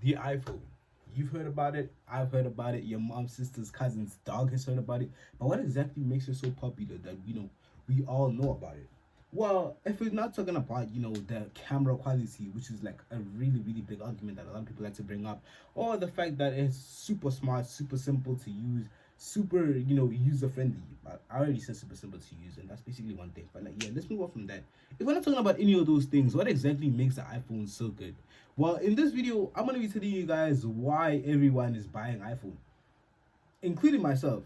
The iPhone. You've heard about it, I've heard about it, your mom, sister's, cousin's dog has heard about it. But what exactly makes it so popular that we all know about it? Well, if we're not talking about, the camera quality, which is like a really, really big argument that a lot of people like to bring up, or the fact that it's super smart, super simple to use, super, user friendly. I already said super simple to use, and that's basically one thing. But like, yeah, let's move on from that. If we're not talking about any of those things, what exactly makes the iPhone so good? Well, in this video, I'm gonna be telling you guys why everyone is buying iPhone, including myself.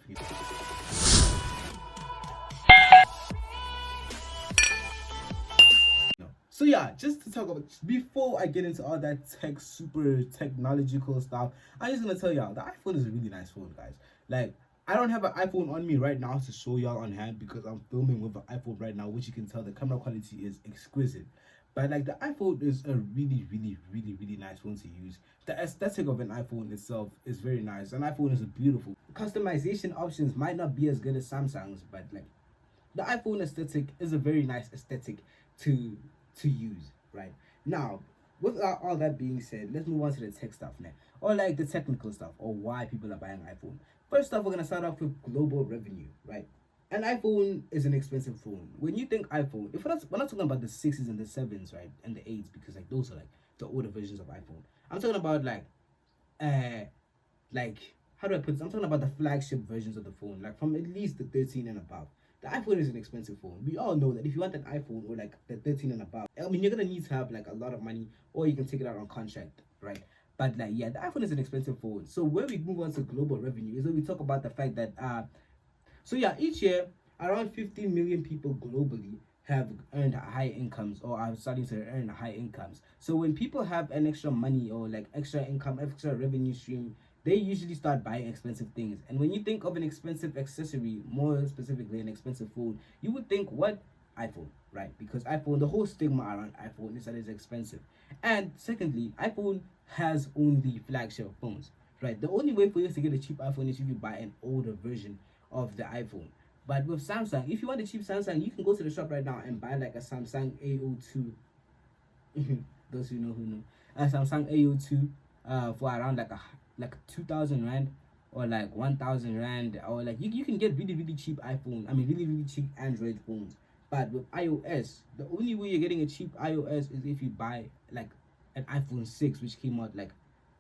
So yeah, just to talk about, before I get into all that super technological stuff, I'm just gonna tell y'all the iPhone is a really nice phone, guys. Like, I don't have an iPhone on me right now to show y'all on hand because I'm filming with an iPhone right now, which you can tell the camera quality is exquisite. But like, the iPhone is a really, really, really, really nice phone to use. The aesthetic of an iPhone itself is very nice. An iPhone is beautiful. Customization options might not be as good as Samsung's, but like, the iPhone aesthetic is a very nice aesthetic to use, right? Now, with all that being said, let's move on to the tech stuff now, or like the technical stuff, or why people are buying iPhone. First off, we're gonna start off with global revenue, right? An iPhone is an expensive phone. When you think iPhone, if we're not talking about the sixes and the sevens, right, and the eights, because like those are like the older versions of iPhone. I'm talking about uh, like how do I put this? I'm talking about the flagship versions of the phone, like from at least the 13 and above. The iPhone is an expensive phone. We all know that if you want an iPhone or like the 13 and above, I mean, you're gonna need to have like a lot of money, or you can take it out on contract, right? But like, yeah, the iPhone is an expensive phone. So when we move on to global revenue, is when we talk about the fact that so yeah, each year around 15 million people globally have earned high incomes or are starting to earn high incomes. So when people have an extra money or like extra income, extra revenue stream, they usually start buying expensive things. And when you think of an expensive accessory, more specifically an expensive phone, you would think what? iPhone, right? Because iPhone, the whole stigma around iPhone is that it's expensive. And secondly, iPhone has only flagship phones, right? The only way for you to get a cheap iPhone is if you buy an older version of the iPhone. But with Samsung, if you want a cheap Samsung, you can go to the shop right now and buy like a Samsung A02. Those who know, a Samsung A02 for around like 2,000 rand, or like 1,000 rand, or like you can get really, really cheap iPhone. I mean, really, really cheap Android phones. But with iOS, the only way you're getting a cheap iOS is if you buy like an iPhone 6, which came out like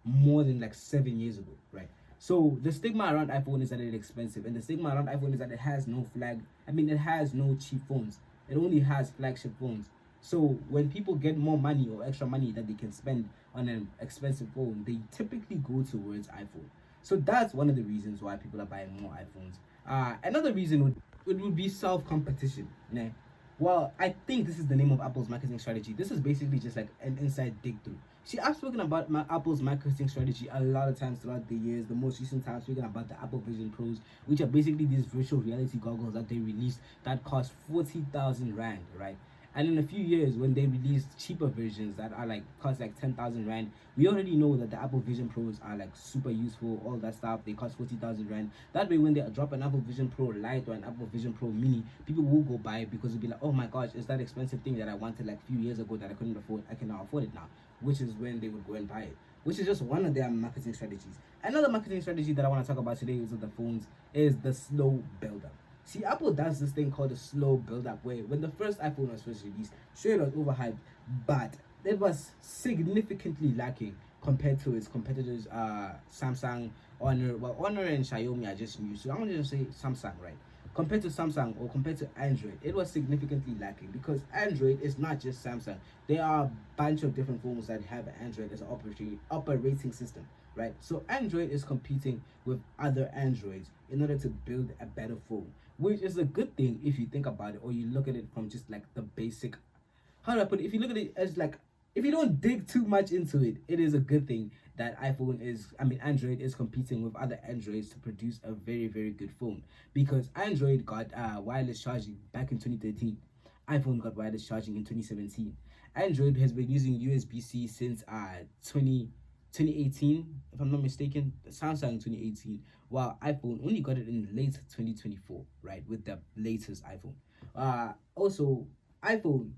more than like 7 years ago, right? So the stigma around iPhone is that it's expensive, and the stigma around iPhone is that it has no flag. I mean, it has no cheap phones. It only has flagship phones. So when people get more money or extra money that they can spend on an expensive phone, they typically go towards iPhone. So that's one of the reasons why people are buying more iPhones. Another reason would be self competition. Nah. Well, I think this is the name of Apple's marketing strategy. This is basically just like an inside dig through. See, I've spoken about Apple's marketing strategy a lot of times throughout the years. The most recent time, speaking about the Apple Vision Pros, which are basically these virtual reality goggles that they released that cost 40,000 rand, right? And in a few years, when they release cheaper versions that are like cost like 10,000 rand, we already know that the Apple Vision Pros are like super useful, all that stuff. They cost 40,000 rand. That way, when they drop an Apple Vision Pro Lite or an Apple Vision Pro Mini, people will go buy it because it'll be like, oh my gosh, it's that expensive thing that I wanted like a few years ago that I couldn't afford. I can now afford it now, which is when they would go and buy it. Which is just one of their marketing strategies. Another marketing strategy that I want to talk about today is with the phones is the slow build up. See, Apple does this thing called a slow build-up, where when the first iPhone was first released, sure, it was overhyped, but it was significantly lacking compared to its competitors, Samsung, Honor. Well, Honor and Xiaomi are just new, so I'm gonna just say Samsung, right? Compared to Samsung or compared to Android, it was significantly lacking because Android is not just Samsung. There are a bunch of different phones that have Android as an operating system, right? So Android is competing with other Androids in order to build a better phone, which is a good thing if you think about it, or you look at it from just like the basic. How do I put it? If you look at it as like, if you don't dig too much into it, it is a good thing that Android is competing with other Androids to produce a very, very good phone, because Android got wireless charging back in 2013. iPhone got wireless charging in 2017. Android has been using USB-C since 2018, if I'm not mistaken. Samsung 2018, while iPhone only got it in late 2024, right, with the latest iPhone. Also, iPhone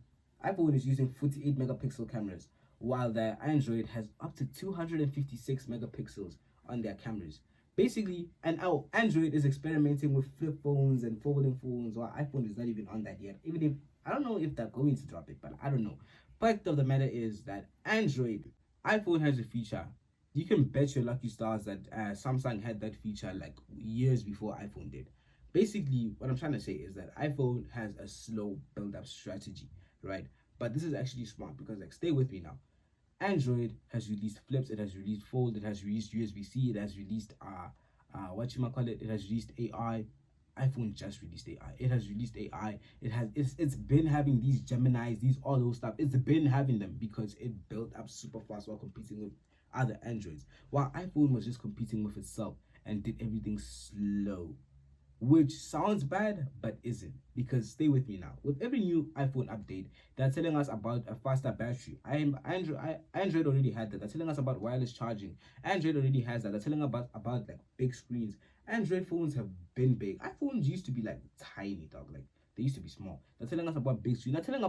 is using 48 megapixel cameras, while the Android has up to 256 megapixels on their cameras. Basically, and Android is experimenting with flip phones and folding phones, while iPhone is not even on that yet. Even if I don't know if they're going to drop it, but I don't know. Fact of the matter is that iPhone has a feature. You can bet your lucky stars that Samsung had that feature like years before iPhone did. Basically, what I'm trying to say is that iPhone has a slow build-up strategy, right? But this is actually smart because, like, stay with me now. Android has released flips, it has released fold, it has released USB-C, it has released it has released AI. iPhone just released AI. It has released AI. It's been having these Geminis, these all those stuff. It's been having them because it built up super fast while competing with other Androids. While iPhone was just competing with itself and did everything slow, which sounds bad but isn't, because stay with me now. With every new iPhone update, they're telling us about a faster battery. Android already had that. They're telling us about wireless charging. Android already has that. They're telling about like big screens. Android phones have been big. iPhones used to be like tiny, dog. Like they used to be small. They're telling us about big screen. They're telling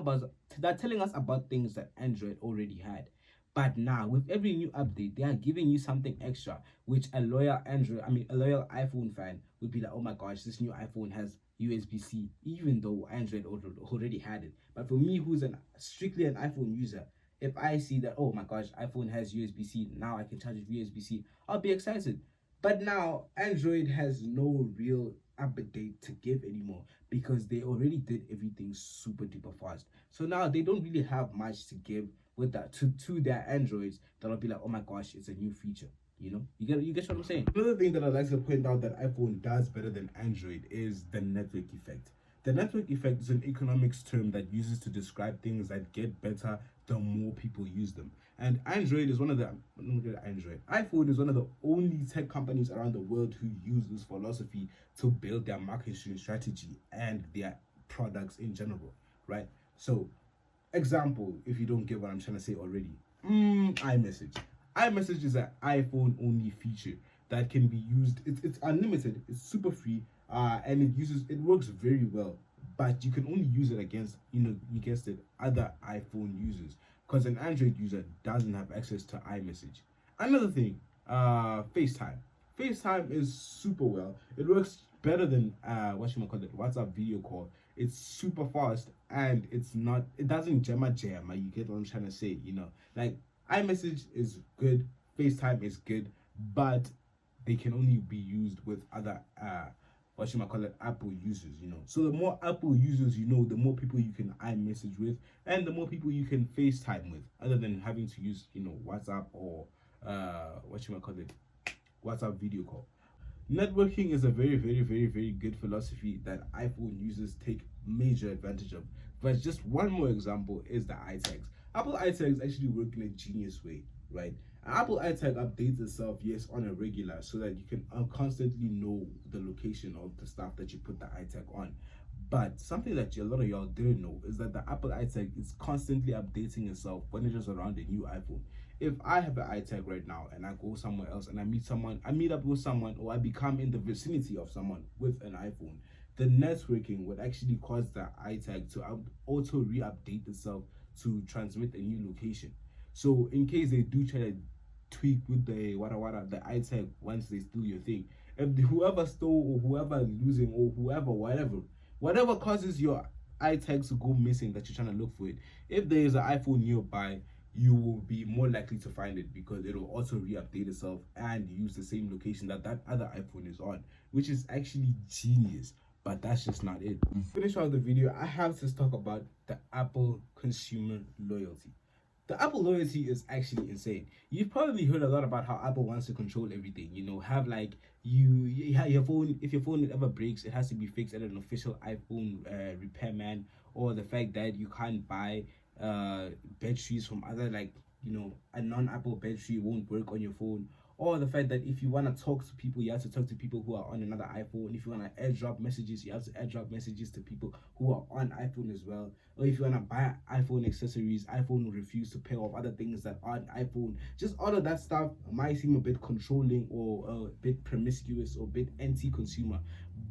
us about things that Android already had. But now, with every new update, they are giving you something extra, which a loyal iPhone fan would be like, oh my gosh, this new iPhone has USB-C, even though Android already had it. But for me, who's strictly an iPhone user, if I see that, oh my gosh, iPhone has USB-C, now I can charge it USB-C, I'll be excited. But now, Android has no real update to give anymore because they already did everything super duper fast. So now they don't really have much to give with that to their Androids that'll be like, oh my gosh, it's a new feature. You get what I'm saying. Another thing that I'd like to point out that iPhone does better than Android is the network effect. The network effect is an economics term that uses to describe things that get better the more people use them. And Android is one of the iPhone is one of the only tech companies around the world who use this philosophy to build their marketing strategy and their products in general, right? So example, if you don't get what I'm trying to say already, iMessage. iMessage is an iPhone only feature that can be used. It's unlimited. It's super free. And it works very well. But you can only use it against, you guessed it, other iPhone users, because an Android user doesn't have access to iMessage. Another thing, FaceTime. FaceTime is super well. It works better than WhatsApp video call. It's super fast and it doesn't jam. You get what I'm trying to say, like iMessage is good, FaceTime is good, but they can only be used with other Apple users, So the more Apple users the more people you can iMessage with and the more people you can FaceTime with, other than having to use, WhatsApp or WhatsApp video call. Networking is a very, very, very, very good philosophy that iPhone users take major advantage of. But just one more example is the iTags. Apple iTags actually work in a genius way, right? Apple iTag updates itself, yes, on a regular, so that you can constantly know the location of the stuff that you put the iTag on. But something that a lot of y'all didn't know is that the Apple iTag is constantly updating itself when it is around a new iPhone. If I have an iTag right now and I go somewhere else and I meet up with someone, or I become in the vicinity of someone with an iPhone, the networking would actually cause the iTag to auto re-update itself to transmit a new location. So in case they do try to tweak with the the iTag once they steal your thing, if whoever stole or whoever losing or whatever causes your iTags to go missing that you're trying to look for it, if there is an iPhone nearby, you will be more likely to find it because it will also re-update itself and use the same location that other iPhone is on, which is actually genius. But that's just not it. To finish off the video, I have to talk about the Apple consumer loyalty. The Apple loyalty is actually insane. You've probably heard a lot about how Apple wants to control everything. Have like your phone. If your phone ever breaks, it has to be fixed at an official iPhone repairman, or the fact that you can't buy batteries from other, like, a non-Apple battery won't work on your phone, or the fact that if you want to talk to people, you have to talk to people who are on another iPhone. If you want to airdrop messages, you have to airdrop messages to people who are on iPhone as well. Or if you want to buy iPhone accessories, iPhone will refuse to pay off other things that aren't iPhone. Just all of that stuff might seem a bit controlling or a bit promiscuous or a bit anti-consumer,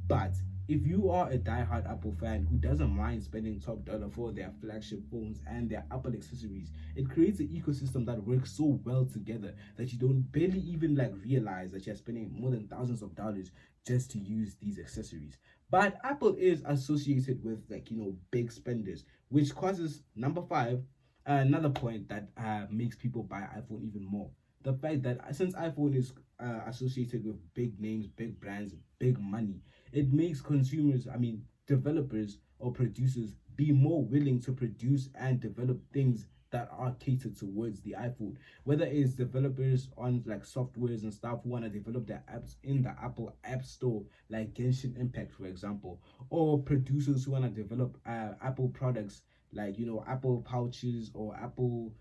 but if you are a diehard Apple fan who doesn't mind spending top dollar for their flagship phones and their Apple accessories, it creates an ecosystem that works so well together that you don't barely even like realize that you're spending more than thousands of dollars just to use these accessories. But Apple is associated with, like, big spenders, which causes number five, another point that makes people buy iPhone even more. The fact that since iPhone is associated with big names, big brands, big money, it makes consumers, I mean, developers or producers be more willing to produce and develop things that are catered towards the iPhone. Whether it's developers on like softwares and stuff who want to develop their apps in the Apple App Store, like Genshin Impact, for example, or producers who want to develop Apple products like, Apple pouches or Apple,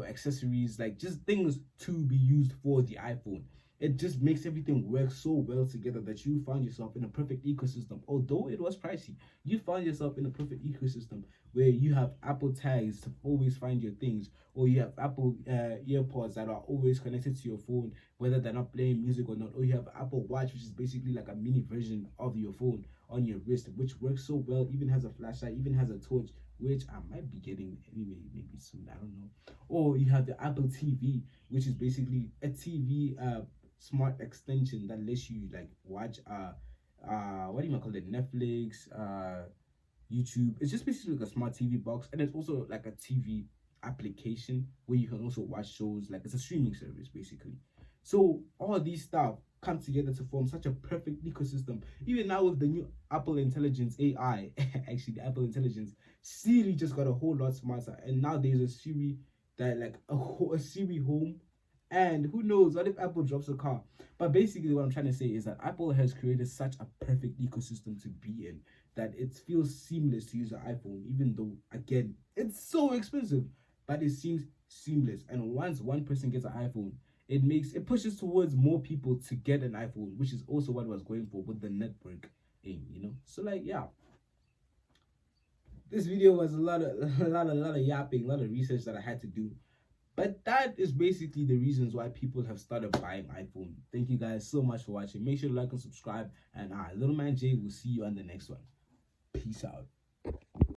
accessories, like just things to be used for the iPhone. It just makes everything work so well together that you found yourself in a perfect ecosystem. Although it was pricey, you found yourself in a perfect ecosystem where you have Apple tags to always find your things, or you have Apple earpods that are always connected to your phone, whether they're not playing music or not, or you have Apple Watch, which is basically like a mini version of your phone on your wrist, which works so well, even has a flashlight, even has a torch, which I might be getting anyway, maybe soon, I don't know. Or you have the Apple TV, which is basically a TV smart extension that lets you like watch what do you call it, Netflix, YouTube. It's just basically like a smart TV box, and it's also like a TV application where you can also watch shows. Like, it's a streaming service basically. So all these stuff come together to form such a perfect ecosystem. Even now with the new Apple Intelligence AI, actually the Apple Intelligence, Siri just got a whole lot smarter, and now there's a Siri that like a Siri home. And who knows, what if Apple drops a car? But basically what I'm trying to say is that Apple has created such a perfect ecosystem to be in that it feels seamless to use an iPhone, even though again it's so expensive, but it seems seamless. And once one person gets an iPhone, it pushes towards more people to get an iPhone, which is also what I was going for with the network aim. So like, yeah, this video was a lot of a lot of yapping, a lot of research that I had to do. But that is basically the reasons why people have started buying iPhone. Thank you guys so much for watching. Make sure to like and subscribe. And Little Man Jay will see you on the next one. Peace out.